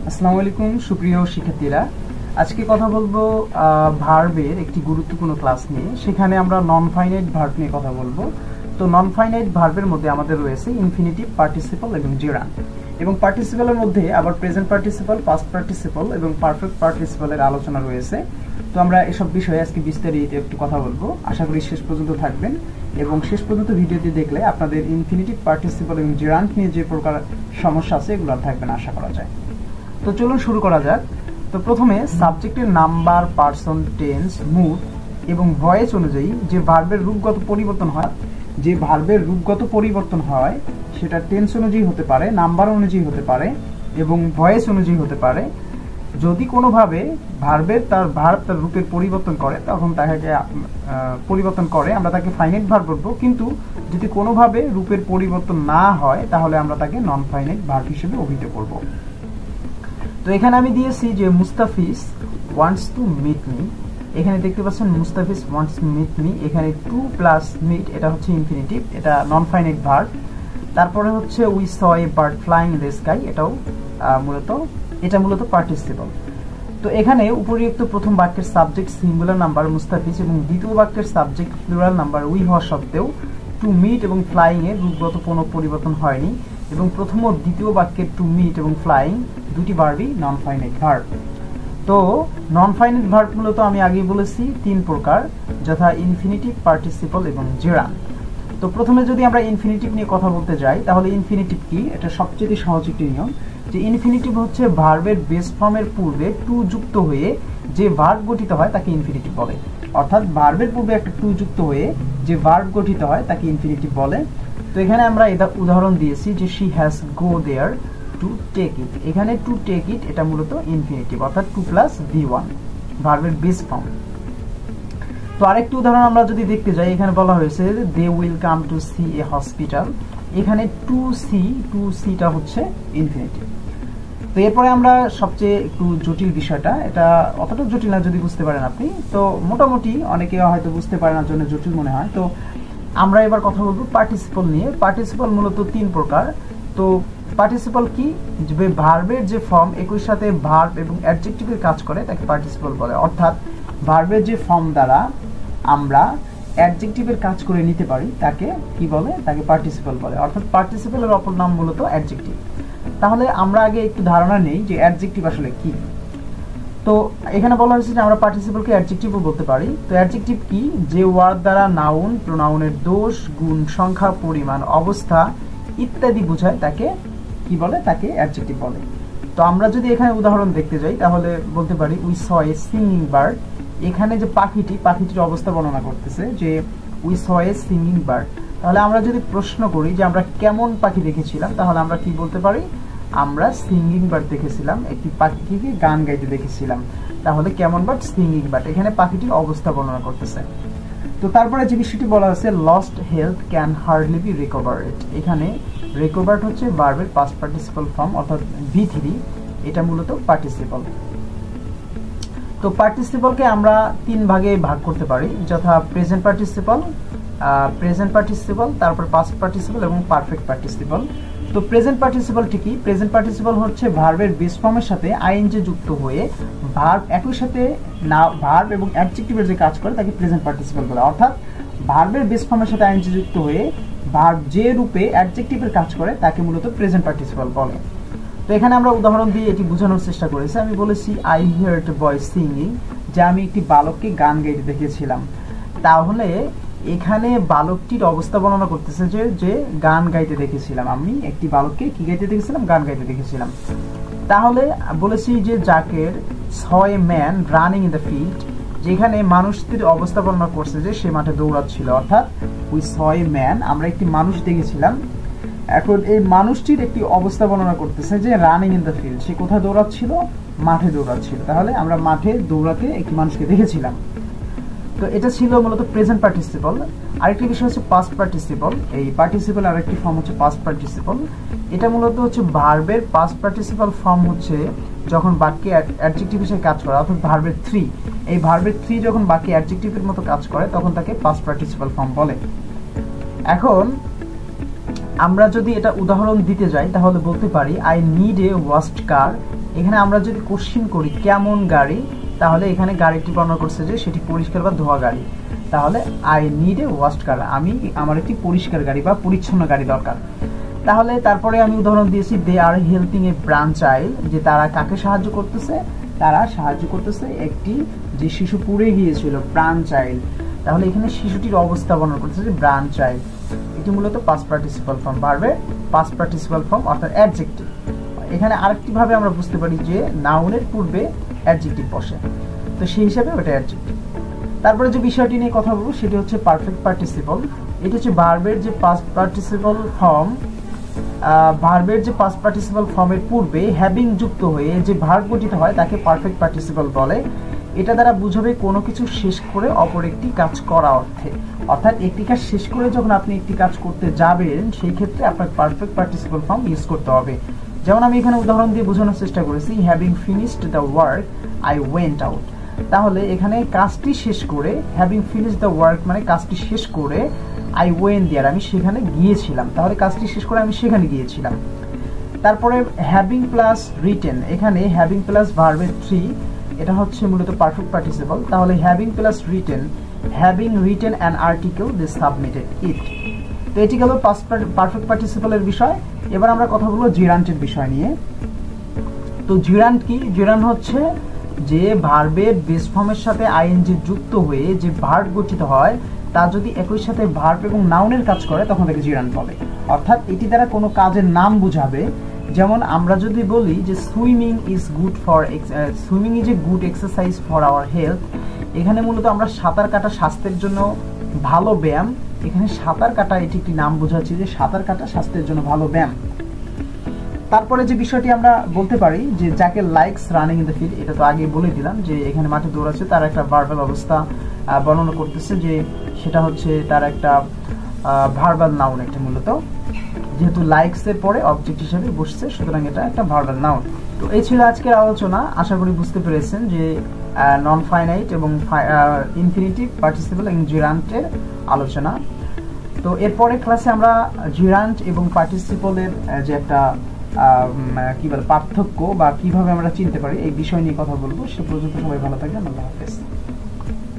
আসসালামু আলাইকুম সুপ্রিয় শিক্ষার্থীরা, আজকে কথা বলবো ভার্বের একটি গুরুত্বপূর্ণ ক্লাস নিয়ে। সেখানে আমরা নন ফাইনাইট ভার্ব নিয়ে কথা বলবো। তো নন ফাইনাইট ভার্বের মধ্যে আমাদের রয়েছে ইনফিনিটিভ, পার্টিসিপল এবং জিরান্ড। এবং পার্টিসিপলের মধ্যে আবার প্রেজেন্ট পার্টিসিপল, পাস্ট পার্টিসিপল এবং পারফেক্ট পার্টিসিপলের আলোচনা রয়েছে। তো আমরা এসব বিষয়ে আজকে বিস্তারিত একটু কথা বলবো। আশা করি শেষ পর্যন্ত থাকবেন এবং শেষ পর্যন্ত ভিডিওটি দেখলে আপনাদের ইনফিনিটিভ, পার্টিসিপল এবং জিরান্ড নিয়ে যে প্রকার সমস্যা আছে এগুলো আর থাকবে না আশা করা যায়। তো চলুন শুরু করা যাক। তো প্রথমে সাবজেক্টের নাম্বার, পার্সন, টেন্স, মুড এবং ভয়েস অনুযায়ী যে ভার্বের রূপগত পরিবর্তন হয় সেটা টেন্স অনুযায়ী হতে পারে, নাম্বার অনুযায়ী হতে পারে এবং ভয়েস অনুযায়ী হতে পারে। যদি কোনোভাবে ভার্ব তার রূপের পরিবর্তন করে তখন তাকে আমরা তাকে ফাইনাইট ভার্ব বলবো। কিন্তু যদি কোনোভাবে রূপের পরিবর্তন না হয় তাহলে আমরা তাকে নন ফাইনাইট ভার্ব হিসেবে অভিহিত করব। তো এখানে আমি দিয়েছি যে Mustafiz wants to meet me. এখানে দেখতে পাচ্ছেন Mustafiz wants to meet me. এখানে টু প্লাস মিট এটা হচ্ছে ইনফিনিটিভ, এটা নন ফাইনাইট ভার্ব। তারপরে হচ্ছে we saw a bird flying in the sky, এটা মূলত পার্টিসিপল। তো এখানে উপরিউক্ত প্রথম বাক্যের সাবজেক্ট সিঙ্গুলার নাম্বার মুস্তাফিজ এবং দ্বিতীয় বাক্যের সাবজেক্ট প্লুরাল নাম্বার উই হওয়া সত্ত্বেও টু মিট এবং ফ্লাইং এর রূপগত কোনো পরিবর্তন হয়নি এবং প্রথম ও দ্বিতীয় বাক্যের টু মিট এবং ফ্লাইং দুটি ভার্বই নন ফাইনাইট ভার্ব। তো নন ফাইনাইট ভার্ব মূলত আমি আগেই বলেছি তিন প্রকার, যথা ইনফিনিটিভ, পার্টিসিপল এবং জিরান্ড। তো প্রথমে যদি আমরা ইনফিনিটিভ নিয়ে কথা বলতে যাই তাহলে ইনফিনিটিভ কি, এটা সবচেয়ে সহজ একটি নিয়ম। যে ইনফিনিটিভ হচ্ছে ভার্বের বেস ফর্মের পূর্বে টু যুক্ত হয়ে যে ভার্ব গঠিত হয় তাকে ইনফিনিটিভ বলে। অর্থাৎ ভার্বের পূর্বে একটা টু যুক্ত হয়ে যে ভার্ব গঠিত হয় তাকে ইনফিনিটিভ বলে। তো এখানে আমরা এটা উদাহরণ দিয়েছি যে she has go there to take it. এখানে টু টেক ইট এটা মূলত ইনফিনিটিভ, অর্থাৎ টু প্লাস V1 ভার্বের বেস ফর্ম। তো আরেকটি উদাহরণ আমরা যদি দেখতে যাই, এখানে বলা হয়েছে they will come to see a hospital. এখানে টু সিটা হচ্ছে ইনফিনিটিভ। তো এরপরে আমরা সবচেয়ে একটু জটিল বিষয়টা, এটা অতটা জটিল না যদি বুঝতে পারেন আপনি, তো মোটামুটি অনেকে হয়তো বুঝতে পারে না জন্য জটিল মনে হয়। তো আমরা এবার কথা বলবো পার্টিসিপল নিয়ে। পার্টিসিপল মূলত তিন প্রকার। তো পার্টিসিপল কি, যে ভার্বের যে ফর্ম একই সাথে ভার্ব এবং অ্যাডজেক্টিভের কাজ করে তাকে পার্টিসিপল বলে। অর্থাৎ ভার্বের যে ফর্ম দ্বারা আমরা অ্যাডজেক্টিভের কাজ করে নিতে পারি তাকে কি বলে, তাকে পার্টিসিপল বলে। অর্থাৎ পার্টিসিপলের অপর নাম মূলত অ্যাডজেক্টিভ। তাহলে আমরা আগে একটু ধারণা নেই যে অ্যাডজেক্টিভ আসলে কি। তো এখানে বলা হয়েছে যে আমরা পার্টিসিপলকে অ্যাডজেক্টিভও বলতে পারি। তো অ্যাডজেক্টিভ কি, যে ওয়ার্ড দ্বারা নাউন, প্রোনাউনের দোষ, গুণ, সংখ্যা, পরিমাণ, অবস্থা ইত্যাদি বোঝায় তাকে কি বলে, তাকে অ্যাডজেক্টিভ বলে। তো আমরা যদি এখানে উদাহরণ দেখতে যাই তাহলে বলতে পারি we saw A singing bird. এখানে যে পাখিটির অবস্থা বর্ণনা করতেছে যে we saw A singing bird. তাহলে আমরা যদি প্রশ্ন করি যে আমরা কেমন পাখি দেখেছিলাম তাহলে আমরা কি বলতে পারি, আমরা সিঙ্গিং বার্ড দেখেছিলাম, একটি পাখিকে গান গাইতে দেখেছিলাম। তাহলে কেমন বার্ড, সিঙ্গিং বার্ড। এখানে পাখিটির অবস্থা বর্ণনা করতেছে। তো তারপরে যে বিষয়টি বলা আছে lost health can hardly be recovered. এখানে রিকভার্ড হচ্ছে ভার্বের পাস্ট পার্টিসিপল ফর্ম অর্থাৎ V3, এটা মূলত পার্টিসিপল। তো পার্টিসিপলকে আমরা তিন ভাগে ভাগ করতে পারি, যথা প্রেজেন্ট পার্টিসিপল, তারপর পাস্ট পার্টিসিপল এবং পারফেক্ট পার্টিসিপল। তো প্রেজেন্ট পার্টিসিপলটি কি, প্রেজেন্ট পার্টিসিপল হচ্ছে ভার্বের বেস ফর্মের সাথে আইএনজি যুক্ত হয়ে ভার্ব একই সাথে ভার্ব এবং অ্যাডজেক্টিভের যে কাজ করে তাকে প্রেজেন্ট পার্টিসিপল বলে। অর্থাৎ ভার্বের বেস ফর্মের সাথে আইএনজি যুক্ত হয়ে ভার্ব যে রূপে অ্যাডজেক্টিভের কাজ করে তাকে মূলত প্রেজেন্ট পার্টিসিপল বলে। তো এখানে আমরা উদাহরণ দিয়ে এটি বোঝানোর চেষ্টা করেছি। আমি বলেছি I heard A boy singing, যে আমি একটি বালককে গান গাইতে দেখেছিলাম। তাহলে এখানে বালকটির অবস্থা বর্ণনা করতেছে যে গান গাইতে দেখেছিলাম, আমি একটি বালককে কি গাইতে দেখেছিলাম, গান গাইতে দেখেছিলাম। তাহলে বলেছি যে Zaker is a man running in the field, যেখানে মানুষটির অবস্থা বর্ণনা করছে যে সে মাঠে দৌড়াচ্ছিল। অর্থাৎ উই স এ ম্যান, আমরা একটি মানুষ দেখেছিলাম। এখন এই মানুষটির একটি অবস্থা বর্ণনা করতেছে যে রানিং ইন দ্য ফিল্ড, সে কোথায় দৌড়াচ্ছিল, মাঠে দৌড়াচ্ছিল। তাহলে আমরা মাঠে দৌড়াতে একটি মানুষকে দেখেছিলাম। তো এটা ছিল মূলত প্রেজেন্ট পার্টিসিপল। আরেকটি বিষয় হচ্ছে পাস্ট পার্টিসিপল। এই পার্টিসিপল আরেকটি ফর্ম হচ্ছে পাস্ট পার্টিসিপল। এটা মূলত হচ্ছে ভার্বের পাস্ট পার্টিসিপল ফর্ম হচ্ছে যখন বাক্যে অ্যাডজেক্টিভ হিসেবে কাজ করে, অর্থাৎ ভার্বের 3। এই ভার্বের 3 যখন বাক্যে অ্যাডজেক্টিভের মতো কাজ করে তখন তাকে পাস্ট পার্টিসিপল ফর্ম বলে। এখন আমরা যদি এটা উদাহরণ দিতে যাই তাহলে বলতে পারি আই নিড এ ওয়াশড কার এখানে আমরা যদি কোশ্চেন করি কেমন গাড়ি, তাহলে এখানে গাড়িটি বর্ণনা করছে যে সেটি পরিষ্কার বা ধোয়া গাড়ি। তাহলে আই নিড এ ওয়াশড কার, আমার একটি পরিষ্কার গাড়ি বা পরিচ্ছন্ন গাড়ি দরকার। তাহলে তারপরে আমি উদাহরণ দিয়েছি দে আর হেল্পিং এ ব্রাঞ্চ চাইল্ড, যে তারা কাকে সাহায্য করতেছে, তারা সাহায্য করতেছে একটি যে শিশু পুড়ে গিয়েছিল, ব্রাঞ্চ চাইল্ড। তাহলে এখানে শিশুটির অবস্থা বর্ণনা করতেছে যে ব্রাঞ্চ চাইল্ড, এটি মূলত পাস্ট পার্টিসিপাল ফর্ম, ভার্বের পাস্ট পার্টিসিপাল ফর্ম অর্থাৎ অ্যাডজেক্টিভ। এখানে আরেকটি ভাবে আমরা বুঝতে পারি যে নাউনের পূর্বে অ্যাডজেক্টিভ বসে, তো সেই হিসাবে ওটা অ্যাডজেক্টিভ। তারপরে যে বিষয়টি নিয়ে কথা বলবো সেটি হচ্ছে পারফেক্ট পার্টিসিপল। এটি হচ্ছে ভার্বের যে পাস্ট পার্টিসিপল ফর্ম, ভার্বের যে পাস্ট পার্টিসিপল ফর্মের পূর্বে হ্যাভিং যুক্ত হয়ে যে ভার্ব গঠিত হয় তাকে পারফেক্ট পার্টিসিপল বলে। এটা দ্বারা বুঝাবে কোনো কিছু শেষ করে অপর একটি কাজ করা অর্থে, অর্থাৎ একটি কাজ শেষ করে যখন আপনি একটি কাজ করতে যাবেন সেই ক্ষেত্রে আপনার পারফেক্ট পার্টিসিপল ফর্ম ইউজ করতে হবে। যেমন আমি এখানে উদাহরণ দিয়ে বোঝানোর চেষ্টা করেছি, having finished the work I went out. তাহলে এখানে কাজটি শেষ করে, হ্যাভিং ফিনিশড দ্য ওয়ার্ক মানে কাজটি শেষ করে, আই ওয়েন্ট দেয়ার আমি সেখানে গিয়েছিলাম, তাহলে কাজটি শেষ করে আমি সেখানে গিয়েছিলাম। তারপরে হ্যাভিং প্লাস রিটেন, এখানে হ্যাভিং প্লাস ভার্বের থ্রি, এটা হচ্ছে মূলত পারফেক্ট পার্টিসিপল। তাহলে having plus written, having written an article they submitted it. তো এটি গেল পারফেক্ট পার্টিসিপলের বিষয়। এবার আমরা কথা বলবো জিরান্টের বিষয় নিয়ে। তো জিরান্ট কি? জিরান্ট হচ্ছে যে ভার্বের বেস ফর্মের সাথে আইএনজি যুক্ত হয়ে যে ভার্ব গঠিত হয় তা যদি একই সাথে ভার্ব এবং নাউনের কাজ করে তখন তাকে জিরান্ট বলে। অর্থাৎ এটি দ্বারা কোনো কাজের নাম বুঝাবে। যেমন আমরা যদি বলি যে swimming is a good exercise for our health, এখানে মূলত আমরা সাঁতার কাটা স্বাস্থ্যের জন্য ভালো ব্যায়াম, এখানে সাঁতার কাটা এটি একটি নাম বোঝাচ্ছি যে সাঁতার কাটা স্বাস্থ্যের জন্য ভালো ব্যায়াম। তারপরে যে বিষয়টি আমরা বলতে পারি যে যাকে likes running in the field, এটা তো আগে বলে দিলাম যে এখানে মাঠে দৌড়াচ্ছে, তার একটা ভার্বাল অবস্থা বর্ণনা করতেছে যে সেটা হচ্ছে তার একটা ভার্বাল নাউন। এটা মূলত যেহেতু লাইকস এর পরে অবজেক্ট হিসেবে বসছে সুতরাং এটা একটা ভার্বাল নাউন। তো এই ছিল আজকের আলোচনা। আশা করি বুঝতে পেরেছেন যে নন ফাইনাইট এবং ইনফিনিটিভ পার্টিসিপল এবং জিরান্টের আলোচনা। তো এরপরে ক্লাসে আমরা জিরান্ট এবং পার্টিসিপলের যে একটা কি বলে পার্থক্য বা কিভাবে আমরা চিনতে পারি এই বিষয় নিয়ে কথা বলবো। সে পর্যন্ত সবাই ভালো থাকবেন। আল্লাহ হাফেজ।